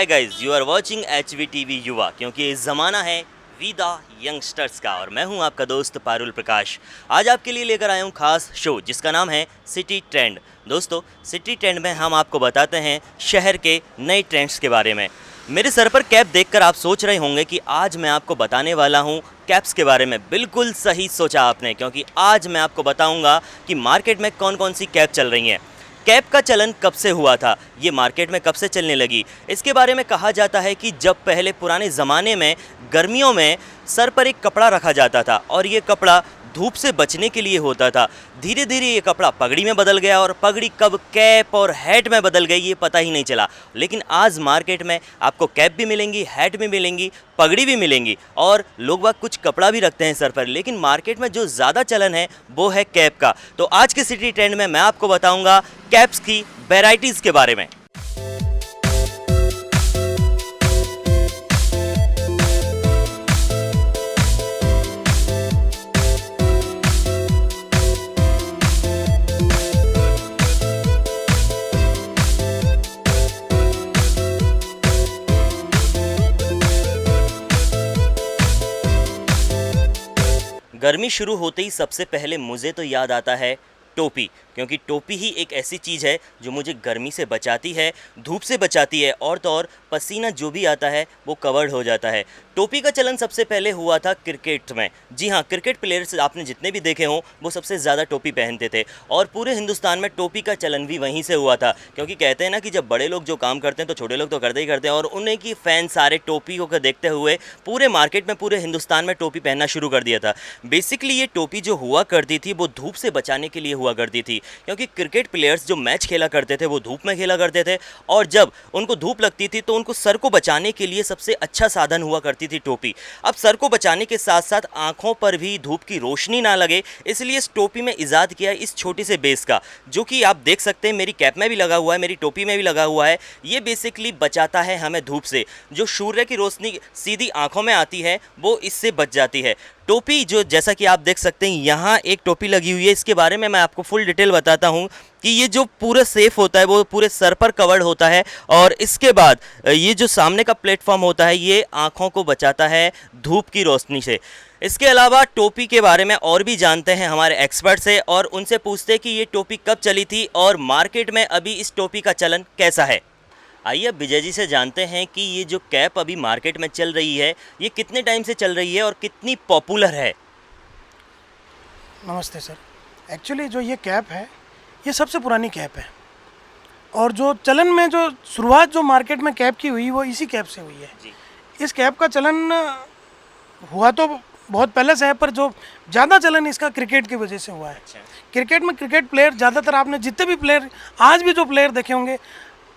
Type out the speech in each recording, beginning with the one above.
Hi guys, you are watching HVTV Yuva, क्योंकि ये ज़माना है वी द यंगस्टर्स का और मैं हूं आपका दोस्त पारुल प्रकाश। आज आपके लिए लेकर आया हूं खास शो जिसका नाम है सिटी ट्रेंड। दोस्तों, सिटी ट्रेंड में हम आपको बताते हैं शहर के नए ट्रेंड्स के बारे में। मेरे सर पर कैप देखकर आप सोच रहे होंगे कि आज मैं आपको बताने वाला हूं कैप्स के बारे में। बिल्कुल सही सोचा आपने, क्योंकि आज मैं आपको बताऊंगा कि मार्केट में कौन कौन सी कैप चल रही हैं। कैप का चलन कब से हुआ था, ये मार्केट में कब से चलने लगी। इसके बारे में कहा जाता है कि जब पहले पुराने ज़माने में गर्मियों में सर पर एक कपड़ा रखा जाता था और ये कपड़ा धूप से बचने के लिए होता था। धीरे धीरे ये कपड़ा पगड़ी में बदल गया और पगड़ी कब कैप और हैट में बदल गई ये पता ही नहीं चला। लेकिन आज मार्केट में आपको कैप भी मिलेंगी, हैट भी मिलेंगी, पगड़ी भी मिलेंगी और लोग बाग कुछ कपड़ा भी रखते हैं सर पर। लेकिन मार्केट में जो ज़्यादा चलन है वो है कैप का। तो आज के सिटी ट्रेंड में मैं आपको बताऊँगा कैप्स की वेराइटीज़ के बारे में। गर्मी शुरू होते ही सबसे पहले मुझे तो याद आता है टोपी, क्योंकि टोपी ही एक ऐसी चीज़ है जो मुझे गर्मी से बचाती है, धूप से बचाती है और तो और पसीना जो भी आता है वो कवर्ड हो जाता है। टोपी का चलन सबसे पहले हुआ था क्रिकेट में। जी हाँ, क्रिकेट प्लेयर्स आपने जितने भी देखे हों वो सबसे ज़्यादा टोपी पहनते थे और पूरे हिंदुस्तान में टोपी का चलन भी वहीं से हुआ था। क्योंकि कहते हैं ना कि जब बड़े लोग जो काम करते हैं तो छोटे लोग तो करते ही करते हैं, और उन्हीं की फ़ैन सारे टोपियों को देखते हुए पूरे मार्केट में, पूरे हिंदुस्तान में टोपी पहनना शुरू कर दिया था। बेसिकली ये टोपी जो हुआ करती थी वो धूप से बचाने के लिए हुआ करती थी, क्योंकि क्रिकेट प्लेयर्स जो मैच खेला करते थे वो धूप में खेला करते थे और जब उनको धूप लगती थी तो उनको सर को बचाने के लिए सबसे अच्छा साधन हुआ करती थी टोपी। अब सर को बचाने के साथ साथ आंखों पर भी धूप की रोशनी ना लगे, इसलिए इस टोपी में इजाद किया इस छोटे से बेस का, जो कि आप देख सकते हैं मेरी कैप में भी लगा हुआ है, मेरी टोपी में भी लगा हुआ है। ये बेसिकली बचाता है हमें धूप से। जो सूर्य की रोशनी सीधी आंखों में आती है वो इससे बच जाती है। टोपी जो जैसा कि आप देख सकते हैं यहाँ एक टोपी लगी हुई है, इसके बारे में मैं आपको फुल डिटेल बताता हूँ कि ये जो पूरा सेफ होता है वो पूरे सर पर कवर्ड होता है और इसके बाद ये जो सामने का प्लेटफॉर्म होता है ये आँखों को बचाता है धूप की रोशनी से। इसके अलावा टोपी के बारे में और भी जानते हैं हमारे एक्सपर्ट से और उनसे पूछते हैं कि ये टोपी कब चली थी और मार्केट में अभी इस टोपी का चलन कैसा है। आइए अब विजय जी से जानते हैं कि ये जो कैप अभी मार्केट में चल रही है ये कितने टाइम से चल रही है और कितनी पॉपुलर है। नमस्ते सर। एक्चुअली जो ये कैप है ये सबसे पुरानी कैप है और जो चलन में जो शुरुआत जो मार्केट में कैप की हुई वो इसी कैप से हुई है जी। इस कैप का चलन हुआ तो बहुत पहले से है, पर जो ज़्यादा चलन इसका क्रिकेट की वजह से हुआ है। अच्छा। क्रिकेट में क्रिकेट प्लेयर ज़्यादातर आपने जितने भी प्लेयर आज भी जो प्लेयर देखे होंगे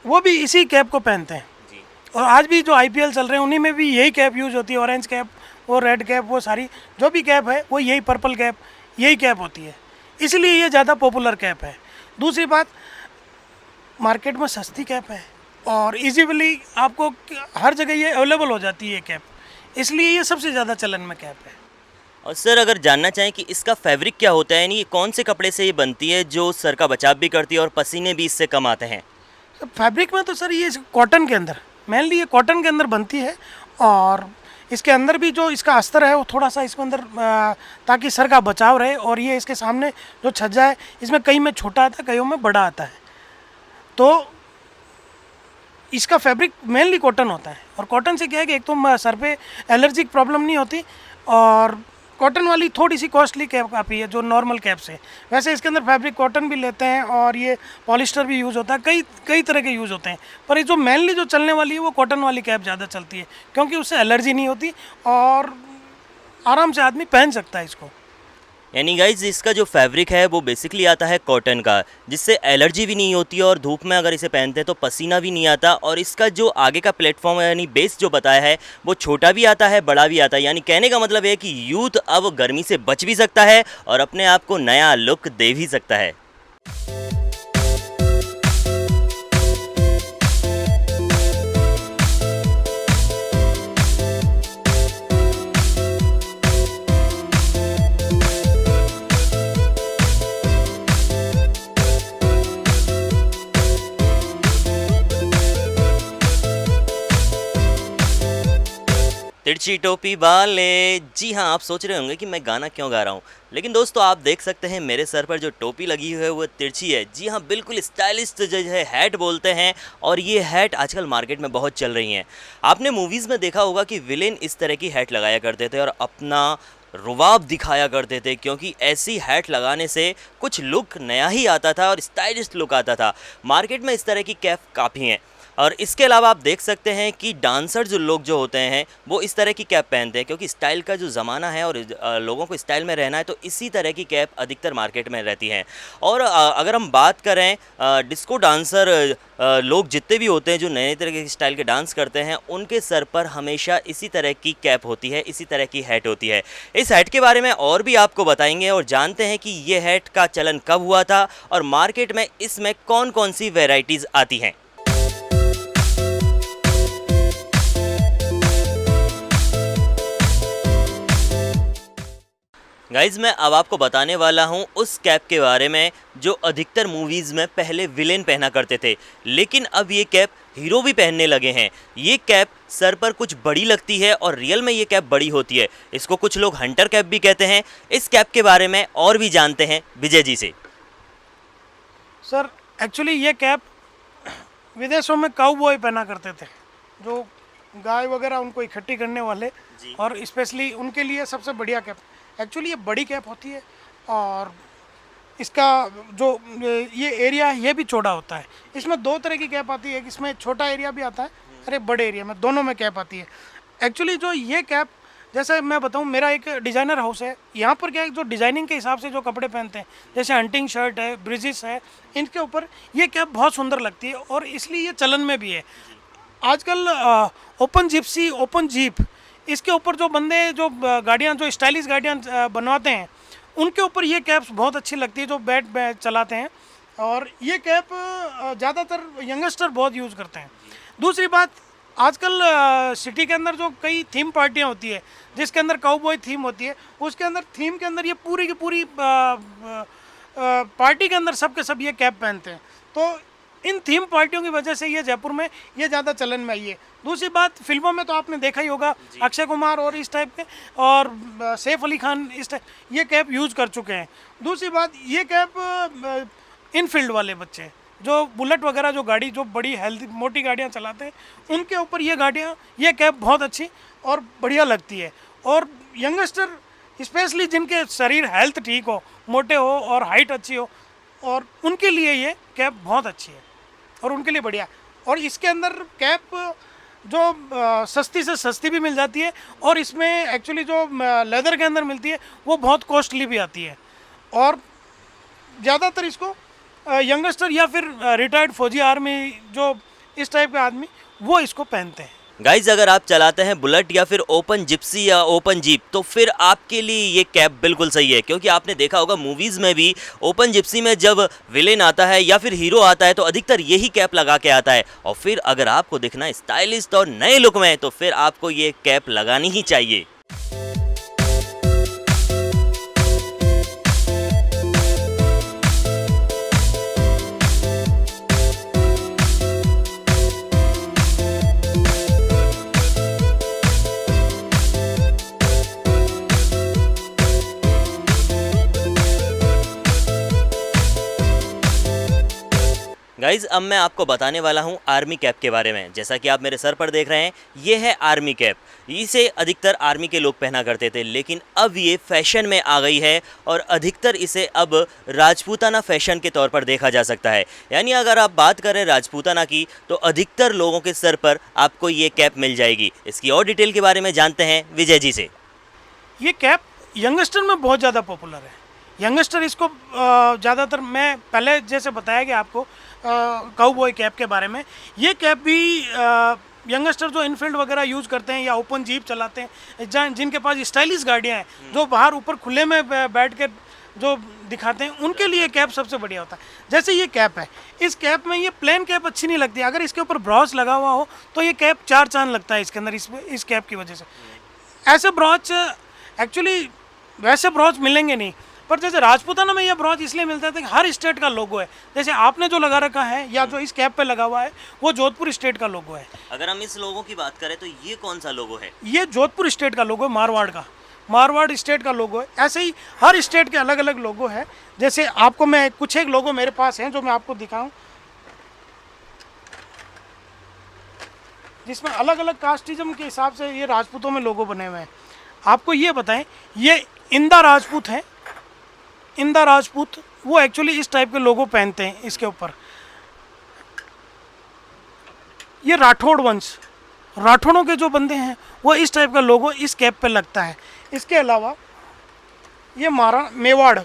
वो भी इसी कैप को पहनते हैं जी। और आज भी जो IPL चल रहे हैं उन्हीं में भी यही कैप यूज़ होती है। ऑरेंज कैप, वो रेड कैप, वो सारी जो भी कैप है वो यही पर्पल कैप, यही कैप होती है, इसलिए ये ज़्यादा पॉपुलर कैप है। दूसरी बात, मार्केट में सस्ती कैप है और इजीली आपको हर जगह ये अवेलेबल हो जाती है कैप, इसलिए ये सबसे ज़्यादा चलन में कैप है। और सर अगर जानना चाहें कि इसका फैब्रिक क्या होता है, यानी ये कौन से कपड़े से ये बनती है जो सर का बचाव भी करती है और पसीने भी इससे कम आते हैं। फैब्रिक में तो सर ये कॉटन के अंदर, मेनली ये कॉटन के अंदर बनती है और इसके अंदर भी जो इसका अस्तर है वो थोड़ा सा इसके अंदर ताकि सर का बचाव रहे। और ये इसके सामने जो छज्जा है इसमें कई में छोटा आता है, कईयों में बड़ा आता है, तो इसका फैब्रिक मेनली कॉटन होता है। और कॉटन से क्या है कि एक तो सर पे एलर्जिक प्रॉब्लम नहीं होती और कॉटन वाली थोड़ी सी कॉस्टली कैप आती है जो नॉर्मल कैप से। वैसे इसके अंदर फैब्रिक कॉटन भी लेते हैं और ये पॉलिस्टर भी यूज़ होता है, कई तरह के यूज़ होते हैं, पर ये जो मेनली जो चलने वाली है वो कॉटन वाली कैप ज़्यादा चलती है क्योंकि उससे एलर्जी नहीं होती और आराम से आदमी पहन सकता है इसको। यानी गाइज इसका जो फैब्रिक है वो बेसिकली आता है कॉटन का, जिससे एलर्जी भी नहीं होती और धूप में अगर इसे पहनते हैं तो पसीना भी नहीं आता। और इसका जो आगे का प्लेटफॉर्म है यानी बेस जो बताया है वो छोटा भी आता है, बड़ा भी आता है। यानी कहने का मतलब है कि यूथ अब गर्मी से बच भी सकता है और अपने आप को नया लुक दे भी सकता है। तिरछी टोपी वाले। जी हाँ, आप सोच रहे होंगे कि मैं गाना क्यों गा रहा हूँ, लेकिन दोस्तों आप देख सकते हैं मेरे सर पर जो टोपी लगी हुई है वो तिरछी है। जी हाँ, बिल्कुल स्टाइलिश जो है हैट बोलते हैं, और ये हैट आजकल मार्केट में बहुत चल रही हैं। आपने मूवीज़ में देखा होगा कि विलेन इस तरह की हैट लगाया करते थे और अपना रुबाब दिखाया करते थे, क्योंकि ऐसी हैट लगाने से कुछ लुक नया ही आता था और स्टाइलिश लुक आता था। मार्केट में इस तरह की कैप काफ़ी हैं, और इसके अलावा आप देख सकते हैं कि डांसर जो लोग जो होते हैं वो इस तरह की कैप पहनते हैं, क्योंकि स्टाइल का जो ज़माना है और लोगों को स्टाइल में रहना है, तो इसी तरह की कैप अधिकतर मार्केट में रहती हैं। और अगर हम बात करें डिस्को डांसर लोग जितने भी होते हैं जो नए तरह के स्टाइल के डांस करते हैं, उनके सर पर हमेशा इसी तरह की कैप होती है, इसी तरह की हैट होती है। इस हैट के बारे में और भी आपको बताएंगे और जानते हैं कि ये हैट का चलन कब हुआ था और मार्केट में इसमें कौन कौन सी वेराइटीज़ आती हैं। गाइज़, मैं अब आपको बताने वाला हूँ उस कैप के बारे में जो अधिकतर मूवीज़ में पहले विलेन पहना करते थे, लेकिन अब ये कैप हीरो भी पहनने लगे हैं। ये कैप सर पर कुछ बड़ी लगती है और रियल में ये कैप बड़ी होती है। इसको कुछ लोग हंटर कैप भी कहते हैं। इस कैप के बारे में और भी जानते हैं विजय जी से। सर एक्चुअली ये कैप विदेशों में काउबॉय पहना करते थे, जो गाय वगैरह उनको इकट्ठी करने वाले, और स्पेशली उनके लिए सबसे बढ़िया कैप। एक्चुअली ये बड़ी कैप होती है और इसका जो ये एरिया है ये भी चौड़ा होता है। इसमें दो तरह की कैप आती है, इसमें छोटा एरिया भी आता है और एक बड़े एरिया में, दोनों में कैप आती है। एक्चुअली जो ये कैप, जैसे मैं बताऊं, मेरा एक डिज़ाइनर हाउस है, यहाँ पर क्या है, जो डिज़ाइनिंग के हिसाब से जो कपड़े पहनते हैं, जैसे हंटिंग शर्ट है, ब्रिजेस है, इनके ऊपर ये कैप बहुत सुंदर लगती है और इसलिए ये चलन में भी है। आजकल ओपन जिप्सी, ओपन जीप, इसके ऊपर जो बंदे जो गाड़ियाँ, जो स्टाइलिश गाड़ियाँ बनवाते हैं, उनके ऊपर ये कैप्स बहुत अच्छी लगती है, जो बैट चलाते हैं। और ये कैप ज़्यादातर यंगस्टर बहुत यूज़ करते हैं। दूसरी बात, आजकल सिटी के अंदर जो कई थीम पार्टियाँ होती है, जिसके अंदर काउबॉय थीम होती है, उसके अंदर थीम के अंदर ये पूरी की पूरी पार्टी के अंदर सब के सब ये कैप पहनते हैं। तो इन थीम पार्टियों की वजह से ये जयपुर में ये ज़्यादा चलन में आई है। दूसरी बात, फिल्मों में तो आपने देखा ही होगा, अक्षय कुमार और इस टाइप के, और सैफ अली खान इस टाइप ये कैप यूज़ कर चुके हैं। दूसरी बात, ये कैप इनफील्ड वाले बच्चे जो बुलेट वगैरह, जो गाड़ी, जो बड़ी हेल्दी मोटी गाड़ियाँ चलाते हैं, उनके ऊपर ये कैप बहुत अच्छी और बढ़िया लगती है। और यंगस्टर स्पेशली जिनके शरीर हेल्थ ठीक हो, मोटे हो और हाइट अच्छी हो, और उनके लिए ये कैप बहुत अच्छी है और उनके लिए बढ़िया। और इसके अंदर कैप जो सस्ती से सस्ती भी मिल जाती है, और इसमें एक्चुअली जो लेदर के अंदर मिलती है वो बहुत कॉस्टली भी आती है। और ज़्यादातर इसको यंगस्टर या फिर रिटायर्ड फौजी, आर्मी, जो इस टाइप के आदमी, वो इसको पहनते हैं। गाइज, अगर आप चलाते हैं बुलेट या फिर ओपन जिप्सी या ओपन जीप, तो फिर आपके लिए ये कैप बिल्कुल सही है, क्योंकि आपने देखा होगा मूवीज़ में भी ओपन जिप्सी में जब विलेन आता है या फिर हीरो आता है तो अधिकतर यही कैप लगा के आता है। और फिर अगर आपको दिखना स्टाइलिश और नए लुक में, तो फिर आपको ये कैप लगानी ही चाहिए। गाइज़, अब मैं आपको बताने वाला हूँ आर्मी कैप के बारे में। जैसा कि आप मेरे सर पर देख रहे हैं, ये है आर्मी कैप। इसे अधिकतर आर्मी के लोग पहना करते थे, लेकिन अब ये फैशन में आ गई है और अधिकतर इसे अब राजपूताना फैशन के तौर पर देखा जा सकता है। यानी अगर आप बात करें राजपूताना की, तो अधिकतर लोगों के सर पर आपको ये कैप मिल जाएगी। इसकी और डिटेल के बारे में जानते हैं विजय जी से। ये कैप यंगस्टर में बहुत ज़्यादा पॉपुलर है। यंगस्टर इसको ज़्यादातर, मैं पहले जैसे बताया कि आपको काउबॉय कैप के बारे में, ये कैप भी यंगस्टर जो इनफील्ड वगैरह यूज़ करते हैं या ओपन जीप चलाते हैं, जिनके पास स्टाइलिश गाड़ियाँ हैं, जो बाहर ऊपर खुले में बैठ के जो दिखाते हैं, उनके लिए कैप सबसे बढ़िया होता है। जैसे ये कैप है, इस कैप में ये प्लेन कैप अच्छी नहीं लगती, अगर इसके ऊपर ब्रॉच लगा हुआ हो तो ये कैप चार चांद लगता है इसके अंदर, इस कैप की वजह से। ऐसे ब्रॉच एक्चुअली वैसे ब्रॉच मिलेंगे नहीं, पर जैसे राजपूताना में ये ब्रॉच इसलिए मिलता है कि हर स्टेट का लोगो है। जैसे आपने जो लगा रखा है या जो इस कैप पे लगा हुआ है वो जोधपुर स्टेट का लोगो है। अगर हम इस लोगों की बात करें तो ये कौन सा लोगो है? ये जोधपुर स्टेट का लोगो है, मारवाड़ का, मारवाड़ स्टेट का लोगो है। ऐसे ही हर स्टेट के अलग अलग लोगो है। जैसे आपको मैं कुछ एक लोगो मेरे पास हैं जो मैं आपको दिखाऊं, जिसमें अलग अलग कास्टिज्म के हिसाब से ये राजपूतों में लोगो बने हुए हैं। आपको ये बताएं, ये इंदा राजपूत हैं। इंदा राजपूत वो एक्चुअली इस टाइप के लोगो पहनते हैं इसके ऊपर। ये राठौड़ वंश, राठौड़ों के जो बंदे हैं वो इस टाइप का लोगो इस कैप पे लगता है। इसके अलावा ये मेवाड़,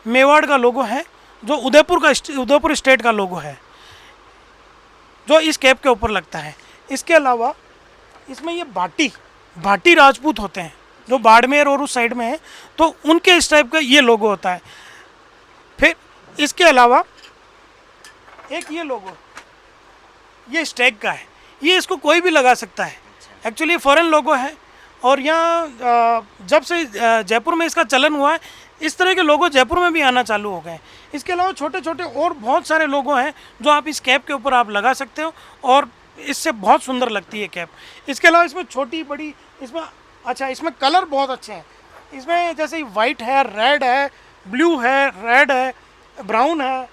मेवाड़ का लोगो है जो उदयपुर स्टेट का लोगो है जो इस कैप के ऊपर लगता है। इसके अलावा इसमें ये भाटी राजपूत होते हैं जो बाड़मेर और उस साइड में है, तो उनके इस टाइप का ये लोगो होता है। फिर इसके अलावा एक ये लोगो, ये स्टैग का है, ये इसको कोई भी लगा सकता है। एक्चुअली फॉरेन लोगो है और यहाँ जब से जयपुर में इसका चलन हुआ है इस तरह के लोगो जयपुर में भी आना चालू हो गए हैं। इसके अलावा छोटे छोटे और बहुत सारे लोगो हैं जो आप इस कैप के ऊपर आप लगा सकते हो और इससे बहुत सुंदर लगती है कैप। इसके अलावा इसमें छोटी बड़ी, इसमें अच्छा इसमें कलर बहुत अच्छे हैं। इसमें जैसे वाइट है, रेड है, ब्लू है, रेड है, ब्राउन है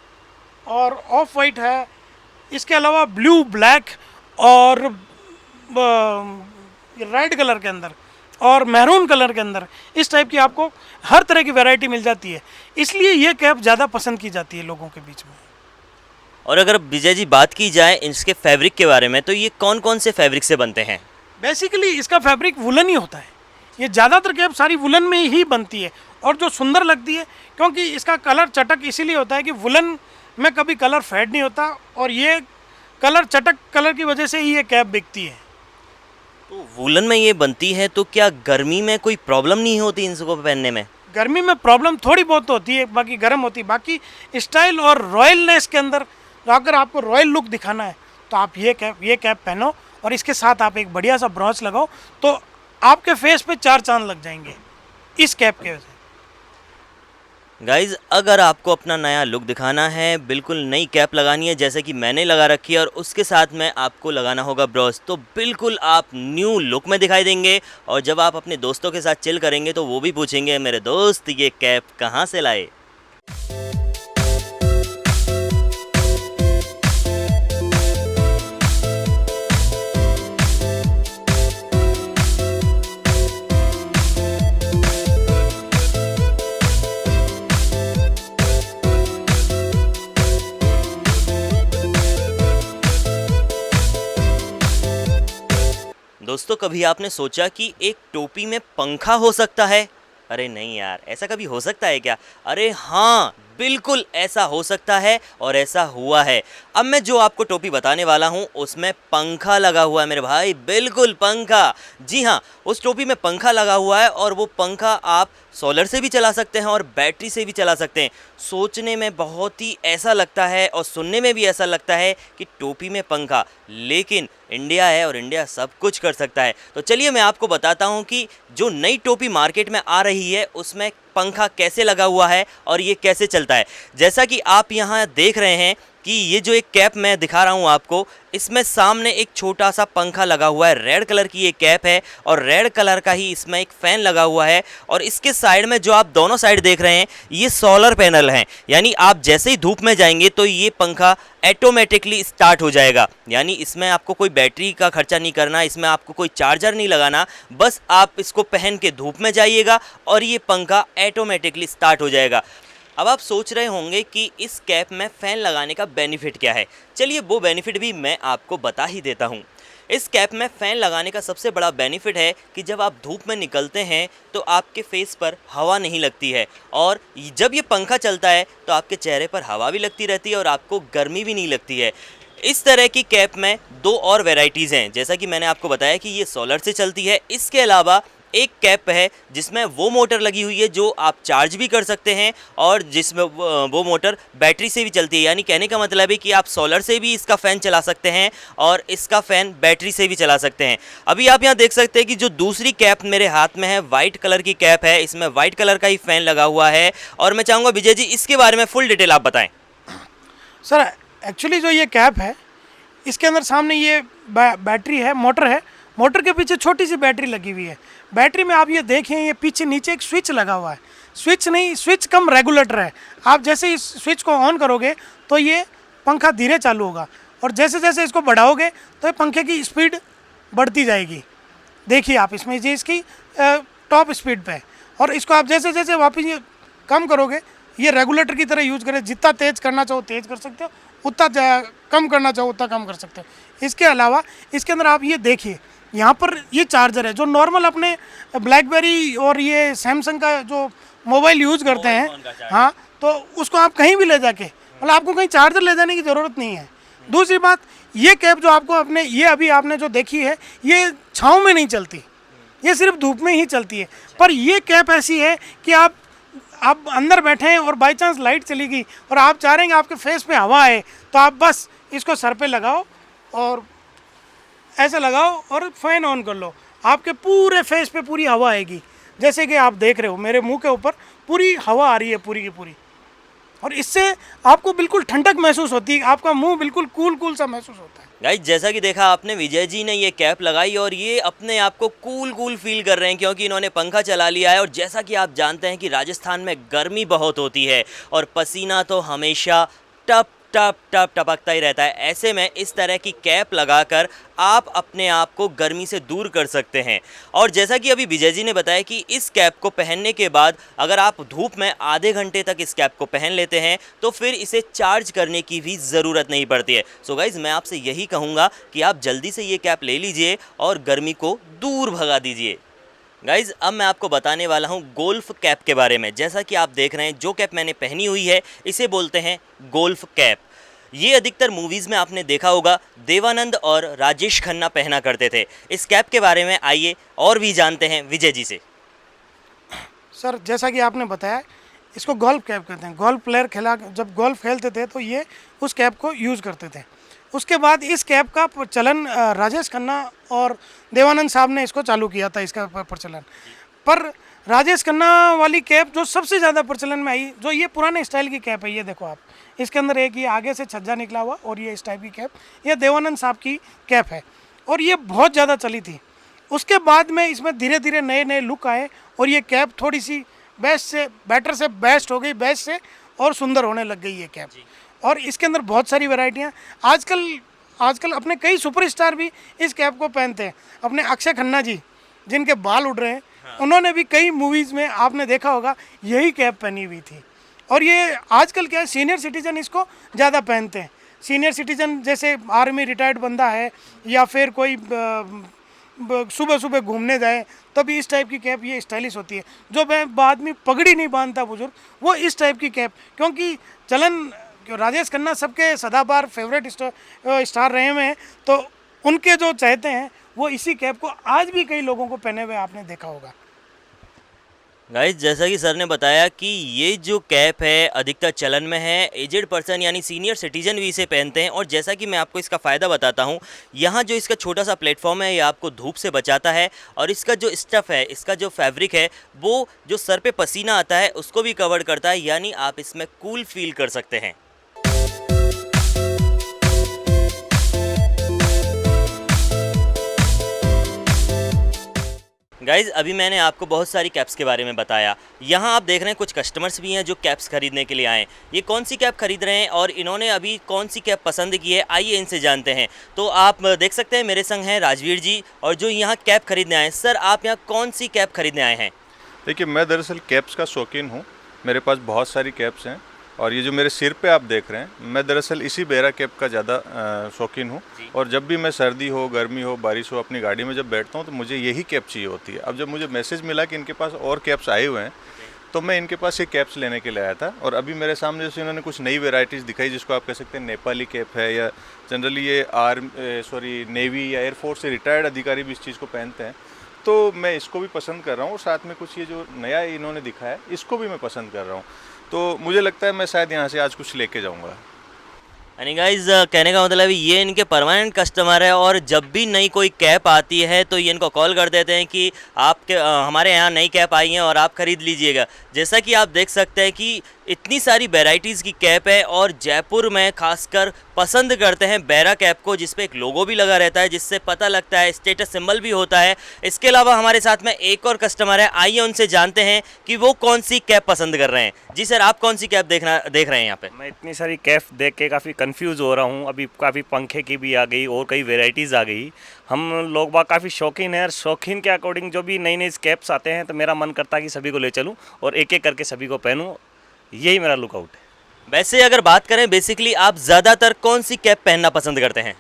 और ऑफ वाइट है। इसके अलावा ब्लू, ब्लैक और रेड कलर के अंदर और मैरून कलर के अंदर इस टाइप की आपको हर तरह की वैरायटी मिल जाती है। इसलिए ये कैप ज़्यादा पसंद की जाती है लोगों के बीच में। और अगर विजय जी बात की जाए इसके फैब्रिक के बारे में तो ये कौन कौन से फैब्रिक से बनते हैं? बेसिकली इसका फैब्रिक वुलन ही होता है। ये ज़्यादातर कैप सारी वुलन में ही बनती है और जो सुंदर लगती है क्योंकि इसका कलर चटक इसीलिए होता है कि वुलन में कभी कलर फेड नहीं होता और ये कलर चटक कलर की वजह से ही ये कैप बिकती है। तो वुलन में ये बनती है तो क्या गर्मी में कोई प्रॉब्लम नहीं होती इनको पहनने में? गर्मी में प्रॉब्लम थोड़ी बहुत होती है, बाकी गर्म होती है। बाकी स्टाइल और रॉयलनेस के अंदर अगर आपको रॉयल लुक दिखाना है तो आप ये कैप पहनो और इसके साथ आप एक बढ़िया सा ब्रॉच लगाओ तो आपके फेस पे 4 चांद लग जाएंगे इस कैप के वजह से। गाइज अगर आपको अपना नया लुक दिखाना है, बिल्कुल नई कैप लगानी है जैसे कि मैंने लगा रखी है और उसके साथ में आपको लगाना होगा ब्रॉच, तो बिल्कुल आप न्यू लुक में दिखाई देंगे। और जब आप अपने दोस्तों के साथ चिल करेंगे तो वो भी पूछेंगे मेरे दोस्त ये कैप कहाँ से लाए। दोस्तों कभी आपने सोचा कि एक टोपी में पंखा हो सकता है? अरे नहीं यार, ऐसा कभी हो सकता है क्या? अरे हाँ, बिल्कुल ऐसा हो सकता है और ऐसा हुआ है। अब मैं जो आपको टोपी बताने वाला हूँ उसमें पंखा लगा हुआ है मेरे भाई, बिल्कुल पंखा। जी हाँ, उस टोपी में पंखा लगा हुआ है और वो पंखा आप सोलर से भी चला सकते हैं और बैटरी से भी चला सकते हैं। सोचने में बहुत ही ऐसा लगता है और सुनने में भी ऐसा लगता है कि टोपी में पंखा, लेकिन इंडिया है और इंडिया सब कुछ कर सकता है। तो चलिए मैं आपको बताता हूँ कि जो नई टोपी मार्केट में आ रही है उसमें पंखा कैसे लगा हुआ है और ये कैसे चलता है। जैसा कि आप यहाँ देख रहे हैं कि ये जो एक कैप मैं दिखा रहा हूँ आपको, इसमें सामने एक छोटा सा पंखा लगा हुआ है। रेड कलर की ये कैप है और रेड कलर का ही इसमें एक फ़ैन लगा हुआ है और इसके साइड में जो आप दोनों साइड देख रहे हैं ये सोलर पैनल हैं। यानी आप जैसे ही धूप में जाएंगे तो ये पंखा ऑटोमेटिकली स्टार्ट हो जाएगा। यानी इसमें आपको कोई बैटरी का खर्चा नहीं करना, इसमें आपको कोई चार्जर नहीं लगाना, बस आप इसको पहन के धूप में जाइएगा और ये पंखा ऑटोमेटिकली स्टार्ट हो जाएगा। अब आप सोच रहे होंगे कि इस कैप में फ़ैन लगाने का बेनिफिट क्या है। चलिए वो बेनिफिट भी मैं आपको बता ही देता हूँ। इस कैप में फ़ैन लगाने का सबसे बड़ा बेनिफिट है कि जब आप धूप में निकलते हैं तो आपके फेस पर हवा नहीं लगती है और जब ये पंखा चलता है तो आपके चेहरे पर हवा भी लगती रहती है और आपको गर्मी भी नहीं लगती है। इस तरह की कैप में 2 और वैरायटीज़ हैं, जैसा कि मैंने आपको बताया कि ये सोलर से चलती है। इसके अलावा एक कैप है जिसमें वो मोटर लगी हुई है जो आप चार्ज भी कर सकते हैं और जिसमें वो मोटर बैटरी से भी चलती है, यानी कहने का मतलब है कि आप सोलर से भी इसका फ़ैन चला सकते हैं और इसका फ़ैन बैटरी से भी चला सकते हैं। अभी आप यहाँ देख सकते हैं कि जो दूसरी कैप मेरे हाथ में है वाइट कलर की कैप है, इसमें वाइट कलर का ही फ़ैन लगा हुआ है और मैं चाहूँगा विजय जी इसके बारे में फुल डिटेल आप बताएं। सर एक्चुअली जो ये कैप है इसके अंदर सामने ये बैटरी है, मोटर है, मोटर के पीछे छोटी सी बैटरी लगी हुई है। बैटरी में आप ये देखें ये पीछे नीचे एक स्विच लगा हुआ है, स्विच नहीं, स्विच कम रेगुलेटर है। आप जैसे इस स्विच को ऑन करोगे तो ये पंखा धीरे चालू होगा और जैसे जैसे इसको बढ़ाओगे तो ये पंखे की स्पीड बढ़ती जाएगी। देखिए आप इसमें ये इसकी टॉप स्पीड पे है और इसको आप जैसे जैसे वापस ये कम करोगे ये रेगुलेटर की तरह यूज करें, जितना तेज़ करना चाहो तेज़ कर सकते हो, उतना कम करना चाहो उतना कम कर सकते हो। इसके अलावा इसके अंदर आप ये देखिए यहाँ पर ये चार्जर है जो नॉर्मल अपने ब्लैकबेरी और ये सैमसंग का जो मोबाइल यूज करते हैं, हाँ, तो उसको आप कहीं भी ले जाके मतलब आपको कहीं चार्जर ले जाने की ज़रूरत नहीं है। दूसरी बात ये कैप जो आपको अपने ये अभी आपने जो देखी है ये छाँव में नहीं चलती, ये सिर्फ धूप में ही चलती है। पर ये कैप ऐसी है कि आप अंदर बैठे हैं और बाई चांस लाइट चली गई और आप चाह रहे हैं आपके फेस पे हवा आए तो आप बस इसको सर पे लगाओ और ऐसे लगाओ और फैन ऑन कर लो, आपके पूरे फेस पे पूरी हवा आएगी। जैसे कि आप देख रहे हो मेरे मुंह के ऊपर पूरी हवा आ रही है पूरी की पूरी और इससे आपको बिल्कुल ठंडक महसूस होती है, आपका मुंह बिल्कुल कूल सा महसूस होता है। गाइस जैसा कि देखा आपने विजय जी ने ये कैप लगाई और ये अपने आप को कूल फील कर रहे हैं क्योंकि इन्होंने पंखा चला लिया है और जैसा कि आप जानते हैं कि राजस्थान में गर्मी बहुत होती है और पसीना तो हमेशा टप टप टप टपकता ही रहता है। ऐसे में इस तरह की कैप लगाकर आप अपने आप को गर्मी से दूर कर सकते हैं और जैसा कि अभी विजय जी ने बताया कि इस कैप को पहनने के बाद अगर आप धूप में आधे घंटे तक इस कैप को पहन लेते हैं तो फिर इसे चार्ज करने की भी ज़रूरत नहीं पड़ती है। सो गाइज़ मैं आपसे यही कहूँगा कि आप जल्दी से ये कैप ले लीजिए और गर्मी को दूर भगा दीजिए। गाइज़ अब मैं आपको बताने वाला हूँ गोल्फ कैप के बारे में। जैसा कि आप देख रहे हैं जो कैप मैंने पहनी हुई है इसे बोलते हैं गोल्फ कैप। ये अधिकतर मूवीज़ में आपने देखा होगा देवानंद और राजेश खन्ना पहना करते थे। इस कैप के बारे में आइए और भी जानते हैं विजय जी से। सर जैसा कि आपने बताया इसको गोल्फ कैप कहते हैं। गोल्फ प्लेयर जब गोल्फ खेलते थे तो ये उस कैप को यूज़ करते थे। उसके बाद इस कैप का प्रचलन राजेश खन्ना और देवानंद साहब ने इसको चालू किया था, इसका प्रचलन। पर राजेश खन्ना वाली कैप जो सबसे ज़्यादा प्रचलन में आई, जो ये पुराने स्टाइल की कैप है, ये देखो आप, इसके अंदर एक ये आगे से छज्जा निकला हुआ और ये इस टाइप की कैप, ये देवानंद साहब की कैप है और ये बहुत ज़्यादा चली थी। उसके बाद में इसमें धीरे धीरे नए नए लुक आए और ये कैप थोड़ी सी बेटर से बेस्ट हो गई, बेस्ट से और सुंदर होने लग गई ये कैप। और इसके अंदर बहुत सारी वैरायटियाँ आजकल अपने कई सुपरस्टार भी इस कैप को पहनते हैं। अपने अक्षय खन्ना जी जिनके बाल उड़ रहे हैं, उन्होंने भी कई मूवीज़ में आपने देखा होगा यही कैप पहनी हुई थी। और ये आजकल क्या है, सीनियर सिटीजन इसको ज़्यादा पहनते हैं। सीनियर सिटीजन जैसे आर्मी रिटायर्ड बंदा है या फिर कोई सुबह सुबह घूमने जाए तभी इस टाइप की कैप ये स्टाइलिश होती है। जो आदमी पगड़ी नहीं बांधता बुजुर्ग, वो इस टाइप की कैप, क्योंकि चलन राजेश खन्ना सबके सदाबहार फेवरेट स्टार रहे हुए हैं, तो उनके जो चाहते हैं वो इसी कैप को आज भी कई लोगों को पहने हुए आपने देखा होगा। गाइस जैसा कि सर ने बताया कि ये जो कैप है अधिकतर चलन में है, एजेड पर्सन यानी सीनियर सिटीजन भी इसे पहनते हैं। और जैसा कि मैं आपको इसका फ़ायदा बताता हूँ, यहाँ जो इसका छोटा सा प्लेटफॉर्म है ये आपको धूप से बचाता है और इसका जो स्टफ़ है, इसका जो फैब्रिक है, वो जो सर पे पसीना आता है उसको भी कवर करता है, यानी आप इसमें कूल फील कर सकते हैं। गाइज़ अभी मैंने आपको बहुत सारी कैप्स के बारे में बताया। यहाँ आप देख रहे हैं कुछ कस्टमर्स भी हैं जो कैप्स खरीदने के लिए आए। ये कौन सी कैप खरीद रहे हैं और इन्होंने अभी कौन सी कैप पसंद की है, आइए इनसे जानते हैं। तो आप देख सकते हैं मेरे संग हैं राजवीर जी और जो यहाँ कैप खरीदने आए हैं। सर आप यहाँ कौन सी कैप खरीदने आए हैं? देखिए मैं दरअसल कैप्स का शौकीन हूँ, मेरे पास बहुत सारी कैप्स हैं और ये जो मेरे सिर पे आप देख रहे हैं, मैं दरअसल इसी बेरा कैप का ज़्यादा शौकीन हूँ। और जब भी मैं सर्दी हो, गर्मी हो, बारिश हो, अपनी गाड़ी में जब बैठता हूँ तो मुझे यही कैप चाहिए होती है। अब जब मुझे मैसेज मिला कि इनके पास और कैप्स आए हुए हैं तो मैं इनके पास ये कैप्स लेने के लिए आया था। और अभी मेरे सामने जैसे इन्होंने कुछ नई वेराइटीज़ दिखाई, जिसको आप कह सकते हैं नेपाली कैप है, या जनरली ये नेवी या एयरफोर्स से रिटायर्ड अधिकारी भी इस चीज़ को पहनते हैं। तो मैं इसको भी पसंद कर रहा हूँ और साथ में कुछ ये जो नया इन्होंने दिखा है इसको भी मैं पसंद कर रहा हूँ। तो मुझे लगता है मैं शायद यहाँ से आज कुछ लेके जाऊँगा। यानी गाइज कहने का मतलब ये इनके परमानेंट कस्टमर है और जब भी नई कोई कैप आती है तो ये इनको कॉल कर देते हैं कि आपके हमारे यहाँ नई कैप आई है और आप ख़रीद लीजिएगा। जैसा कि आप देख सकते हैं कि इतनी सारी वैरायटीज़ की कैप है और जयपुर में खासकर पसंद करते हैं बेरा कैप को, जिस पे एक लोगो भी लगा रहता है जिससे पता लगता है, स्टेटस सिंबल भी होता है। इसके अलावा हमारे साथ में एक और कस्टमर है, आइए उनसे जानते हैं कि वो कौन सी कैप पसंद कर रहे हैं। जी सर, आप कौन सी कैप देख रहे हैं यहाँ पे? मैं इतनी सारी कैप देख के काफ़ी कंफ्यूज हो रहा हूँ। अभी काफ़ी पंखे की भी आ गई और कई वेराइटीज़ आ गई। हम लोग बाग काफ़ी शौकीन हैं और शौकीन के अकॉर्डिंग जो भी नई नई कैप्स आते हैं तो मेरा मन करता है कि सभी को ले चलूँ और एक एक करके सभी को पहनूँ। यही मेरा लुकआउट है। वैसे अगर बात करें बेसिकली आप ज़्यादातर कौन सी कैप पहनना पसंद करते हैं?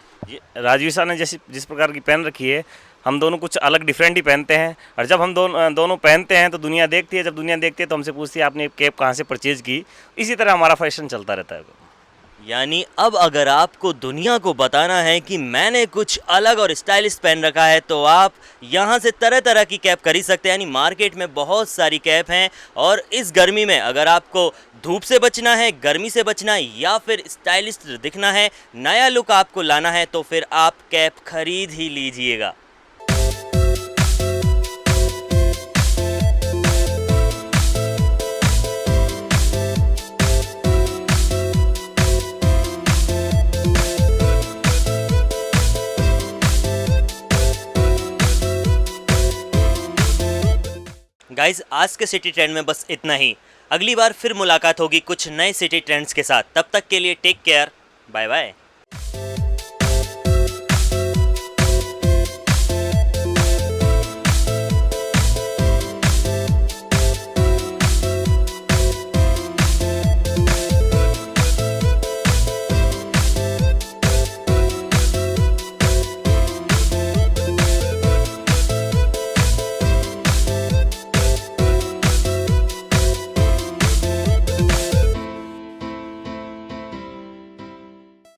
राजवीर साहब ने जिस प्रकार की पहन रखी है, हम दोनों कुछ अलग डिफरेंट ही पहनते हैं और जब हम दोनों पहनते हैं तो दुनिया देखती है। जब दुनिया देखती है तो हमसे पूछती है आपने कैप कहाँ से परचेज़ की। इसी तरह हमारा फैशन चलता रहता है। यानी अब अगर आपको दुनिया को बताना है कि मैंने कुछ अलग और स्टाइलिश पहन रखा है तो आप यहाँ से तरह तरह की कैप खरीद सकते हैं। यानी मार्केट में बहुत सारी कैप हैं और इस गर्मी में अगर आपको धूप से बचना है, गर्मी से बचना है या फिर स्टाइलिश दिखना है, नया लुक आपको लाना है तो फिर आप कैप खरीद ही लीजिएगा। गाइज, आज के सिटी ट्रेंड में बस इतना ही। अगली बार फिर मुलाकात होगी कुछ नए सिटी ट्रेंड्स के साथ। तब तक के लिए टेक केयर, बाय बाय।